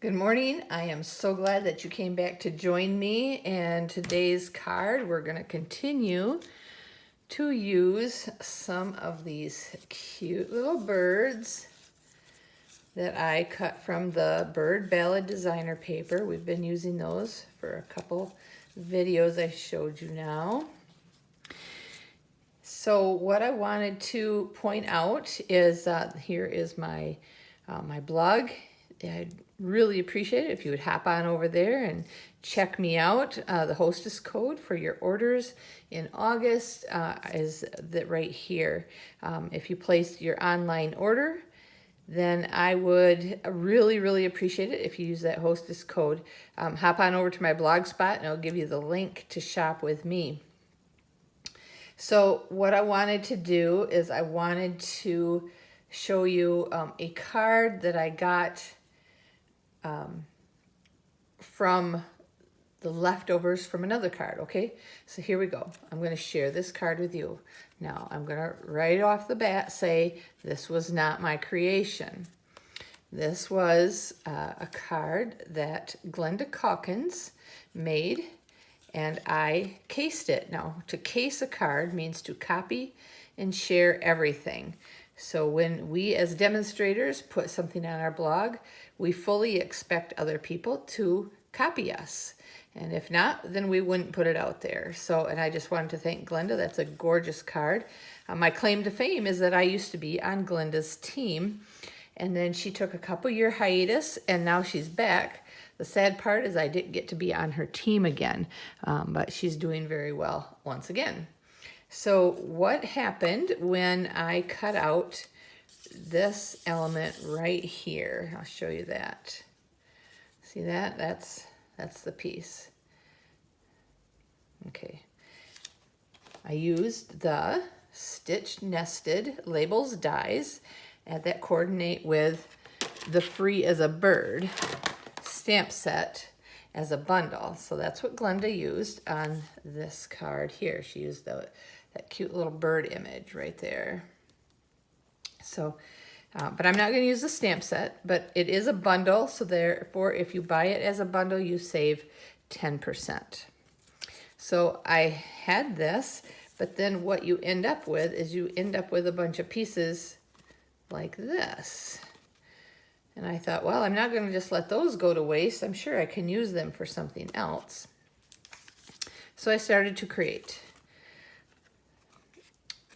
Good morning. I am so glad that you came back to join me. And today's card, we're going to continue to use some of these cute little birds that I cut from the Bird Ballad designer paper. We've been using those for a couple videos I showed you now. So what I wanted to point out is here is my blog. I'd really appreciate it if you would hop on over there and check me out. The hostess code for your orders in August is that right here. If you place your online order, then I would really appreciate it if you use that hostess code. Hop on over to my blog spot and I'll give you the link to shop with me. So what I wanted to do is I wanted to show you a card that I got from the leftovers from another card, okay? So here we go. I'm going to share this card with you. Now, I'm going to right off the bat say this was not my creation. This was a card that Glenda Calkins made, and I cased it. Now, to case a card means to copy and share everything. So when we as demonstrators put something on our blog, we fully expect other people to copy us. And if not, then we wouldn't put it out there. So, and I just wanted to thank Glenda. That's a gorgeous card. My claim to fame is that I used to be on Glenda's team, and then she took a couple-year hiatus, and now she's back. The sad part is I didn't get to be on her team again, but she's doing very well once again. So what happened when I cut out this element right here? I'll show you that. See that? That's the piece. Okay. I used the stitched nested labels dies that coordinate with the Free as a Bird stamp set as a bundle. So that's what Glenda used on this card here. She used that cute little bird image right there. So, but I'm not going to use the stamp set, but it is a bundle. So therefore, if you buy it as a bundle, you save 10%. So I had this, but then what you end up with is you end up with a bunch of pieces like this. And I thought, well, I'm not going to just let those go to waste. I'm sure I can use them for something else. So I started to create.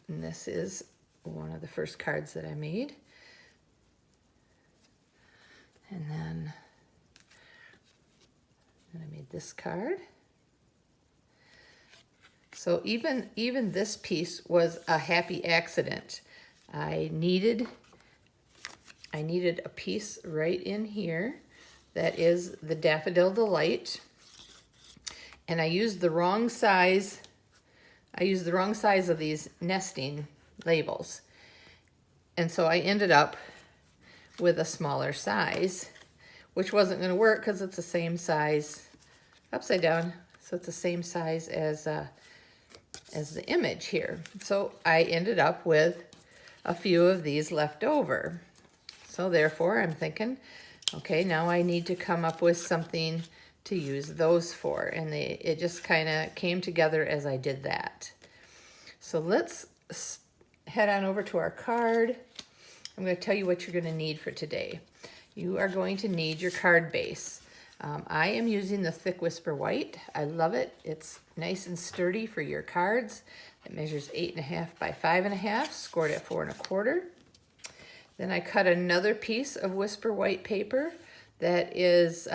And this is one of the first cards that I made. And then I made this card. So even this piece was a happy accident. I needed a piece right in here that is the Daffodil Delight. And I used the wrong size. I used the wrong size of these nesting labels. And so I ended up with a smaller size, which wasn't going to work because it's the same size upside down. So it's the same size as the image here. So I ended up with a few of these left over. So therefore I'm thinking, okay, now I need to come up with something to use those for. And it just kind of came together as I did that. So let's head on over to our card. I'm going to tell you what you're going to need for today. You are going to need your card base. I am using the Thick Whisper White. I love it. It's nice and sturdy for your cards. It measures 8.5 by 5.5, scored at 4 1/4. Then I cut another piece of Whisper White paper that is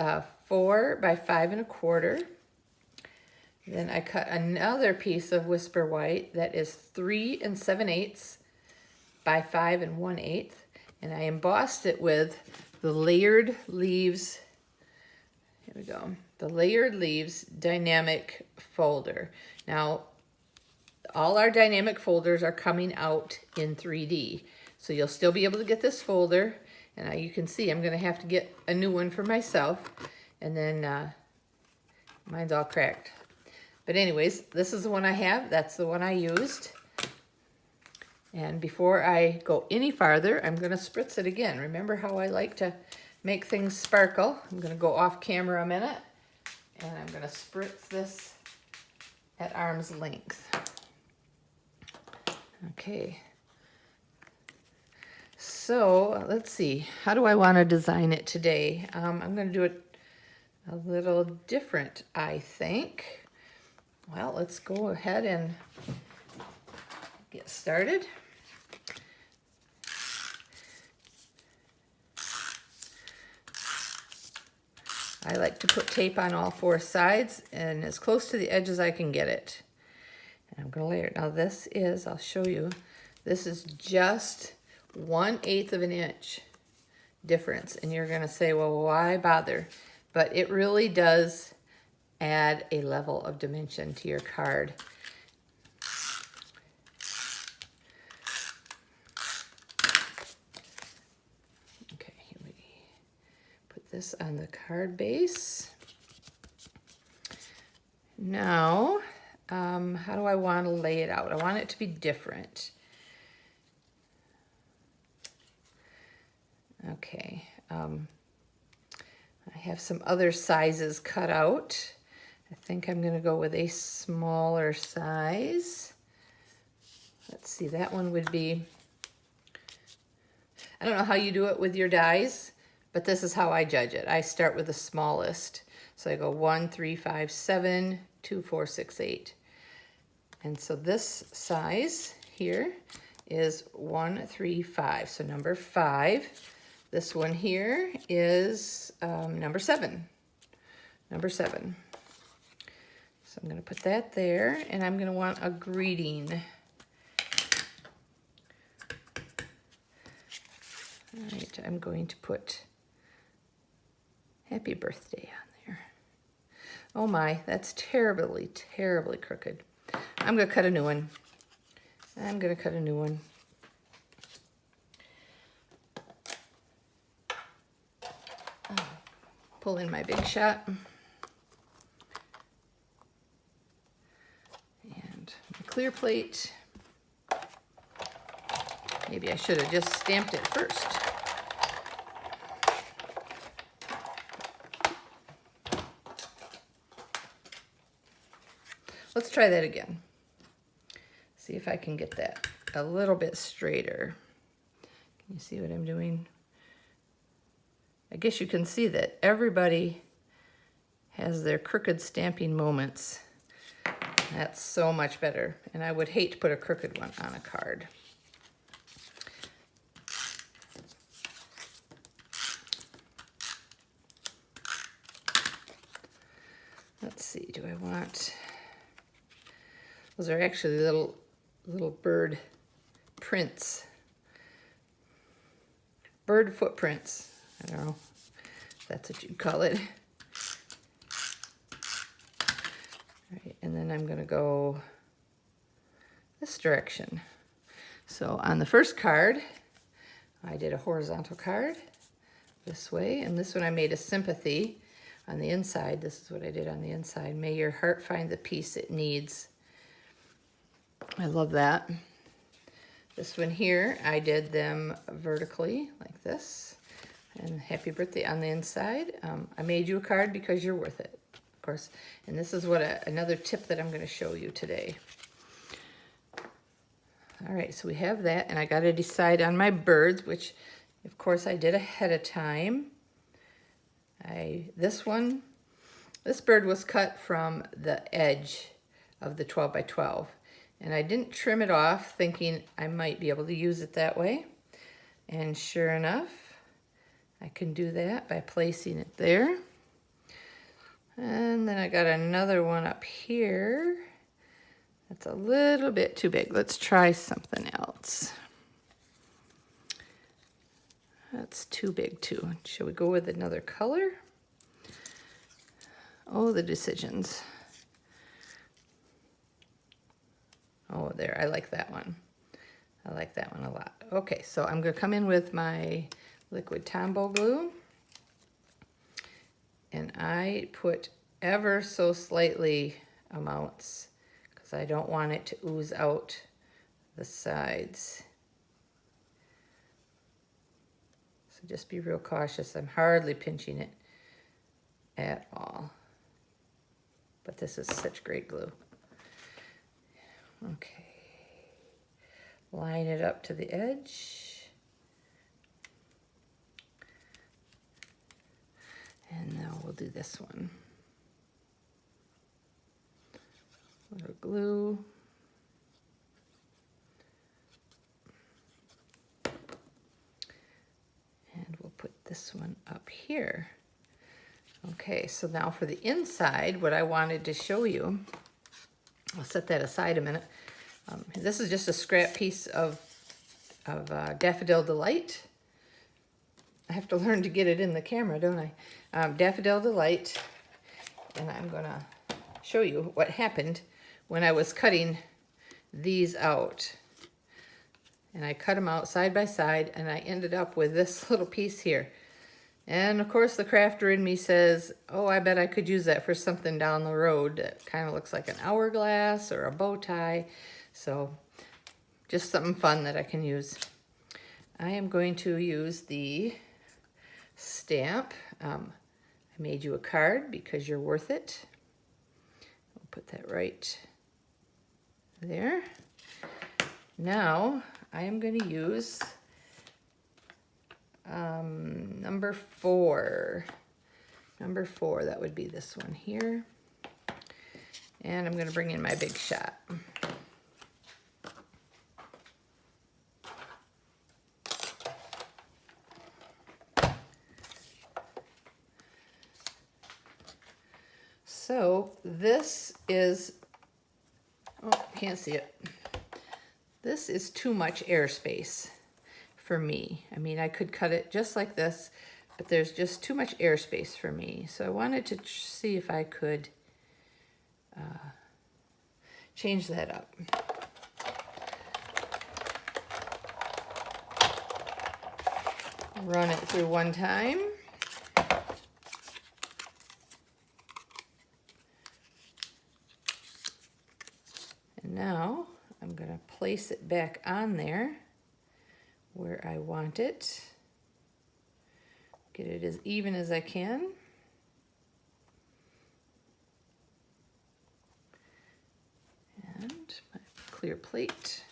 4 by 5 1/4. Then I cut another piece of Whisper White that is 3 7/8 by 5 1/8. And I embossed it with the Layered Leaves. Here we go. The Layered Leaves Dynamic Folder. Now, all our dynamic folders are coming out in 3D. So you'll still be able to get this folder. And you can see I'm going to have to get a new one for myself. And then mine's all cracked. But anyways, this is the one I have. That's the one I used. And before I go any farther, I'm going to spritz it again. Remember how I like to make things sparkle, I'm going to go off camera a minute, and I'm going to spritz this at arm's length. Okay. So let's see, how do I want to design it today? I'm going to do it a little different, I think. Well, let's go ahead and get started. I like to put tape on all four sides and as close to the edge as I can get it. And I'm going to layer it. Now this is, I'll show you, this is just 1/8 of an inch difference. And you're going to say, well, why bother? But it really does add a level of dimension to your card. Okay, here we put this on the card base. Now, how do I want to lay it out? I want it to be different. Okay, I have some other sizes cut out. I think I'm going to go with a smaller size. Let's see, that one would be, I don't know how you do it with your dies, but this is how I judge it. I start with the smallest. So I go 1, 3, 5, 7, 2, 4, 6, 8. And so this size here is 1, 3, 5. So number 5. This one here is number 7. Number 7. So I'm going to put that there, and I'm going to want a greeting. All right, I'm going to put happy birthday on there. Oh my, that's terribly, terribly crooked. I'm going to cut a new one. I'm going to cut a new one. Pull in my Big Shot. And my clear plate. Maybe I should have just stamped it first. Let's try that again. See if I can get that a little bit straighter. Can you see what I'm doing? I guess you can see that everybody has their crooked stamping moments. That's so much better. And I would hate to put a crooked one on a card. Let's see, do I want, those are actually little bird prints. Bird footprints. I don't know if that's what you'd call it. All right, and then I'm going to go this direction. So on the first card, I did a horizontal card this way, and this one I made a sympathy on the inside. This is what I did on the inside. May your heart find the peace it needs. I love that. This one here, I did them vertically like this. And happy birthday on the inside. I made you a card because you're worth it, of course. And this is what another tip that I'm going to show you today. All right, so we have that, and I got to decide on my birds, which, of course, I did ahead of time. This bird was cut from the edge of the 12 by 12, and I didn't trim it off, thinking I might be able to use it that way. And sure enough, I can do that by placing it there. And then I got another one up here. That's a little bit too big. Let's try something else. That's too big too. Shall we go with another color? Oh, the decisions. Oh, there, I like that one. I like that one a lot. Okay, so I'm gonna come in with my liquid Tombow glue, and I put ever so slightly amounts because I don't want it to ooze out the sides. So So just be real cautious. I'm hardly pinching it at all. But this is such great glue. Okay. Line it up to the edge. And now we'll do this one. A little glue. And we'll put this one up here. Okay, so now for the inside, what I wanted to show you, I'll set that aside a minute. This is just a scrap piece of Daffodil Delight. I have to learn to get it in the camera, don't I? Daffodil Delight, and I'm gonna show you what happened when I was cutting these out. And I cut them out side by side, and I ended up with this little piece here. And of course the crafter in me says, oh, I bet I could use that for something down the road that kind of looks like an hourglass or a bow tie. So just something fun that I can use. I am going to use the stamp. I made you a card because you're worth it. I'll put that right there. Now I am going to use number 4. Number 4, that would be this one here. And I'm going to bring in my big shot. So this is, oh, can't see it. This is too much airspace for me. I mean, I could cut it just like this, but there's just too much airspace for me. So I wanted to see if I could change that up. Run it through one time. And now I'm going to place it back on there where I want it. Get it as even as I can. And my clear plate.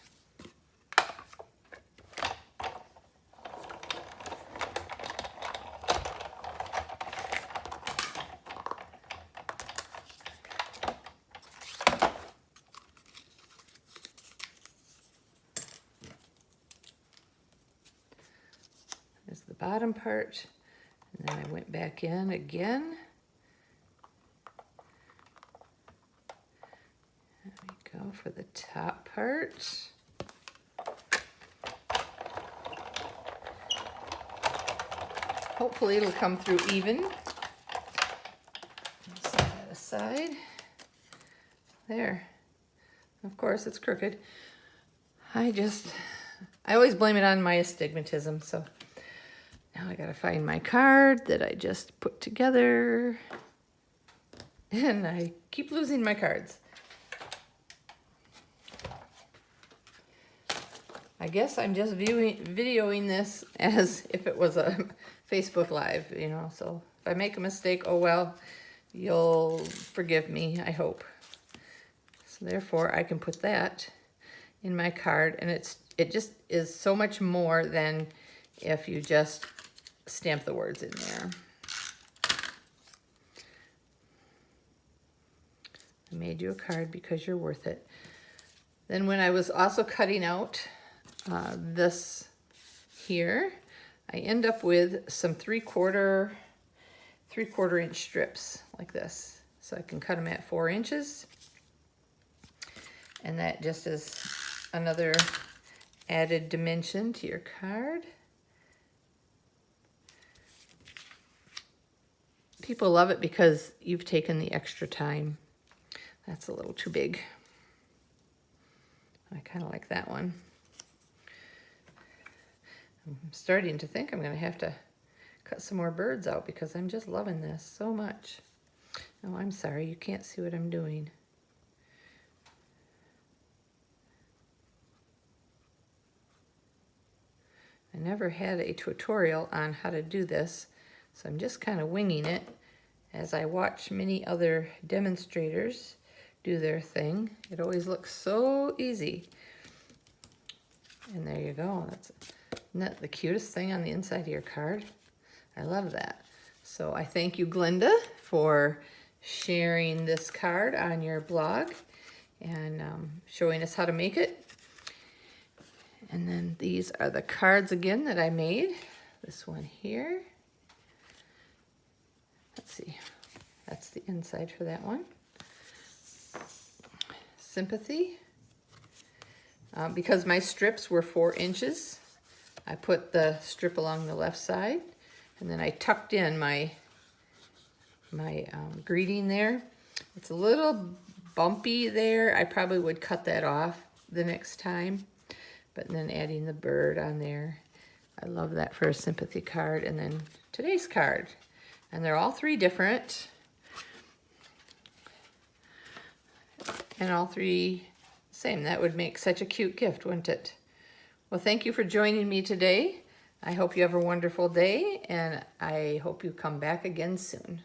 There's the bottom part. And then I went back in again. There we go for the top part. Hopefully it'll come through even. Set that aside. There. Of course it's crooked. I always blame it on my astigmatism, so now I gotta find my card that I just put together. And I keep losing my cards. I guess I'm just videoing this as if it was a Facebook Live, you know. So if I make a mistake, oh well, you'll forgive me, I hope. So therefore I can put that in my card, and it just is so much more than if you just stamp the words in there. I made you a card because you're worth it. Then when I was also cutting out this here, I end up with some 3/4 inch strips like this. So I can cut them at 4 inches. And that just is another added dimension to your card. People love it because you've taken the extra time. That's a little too big. I kind of like that one. I'm starting to think I'm going to have to cut some more birds out because I'm just loving this so much. Oh, I'm sorry, you can't see what I'm doing. I never had a tutorial on how to do this, so I'm just kind of winging it as I watch many other demonstrators do their thing. It always looks so easy. And there you go. Isn't that the cutest thing on the inside of your card? I love that. So I thank you, Glenda, for sharing this card on your blog and showing us how to make it. And then these are the cards again that I made. This one here. Let's see. That's the inside for that one. Sympathy. Because my strips were 4 inches, I put the strip along the left side, and then I tucked in my greeting there. It's a little bumpy there. I probably would cut that off the next time, but then adding the bird on there. I love that for a sympathy card. And then today's card, and they're all 3 different, and all 3 same. That would make such a cute gift, wouldn't it? Well, thank you for joining me today. I hope you have a wonderful day, and I hope you come back again soon.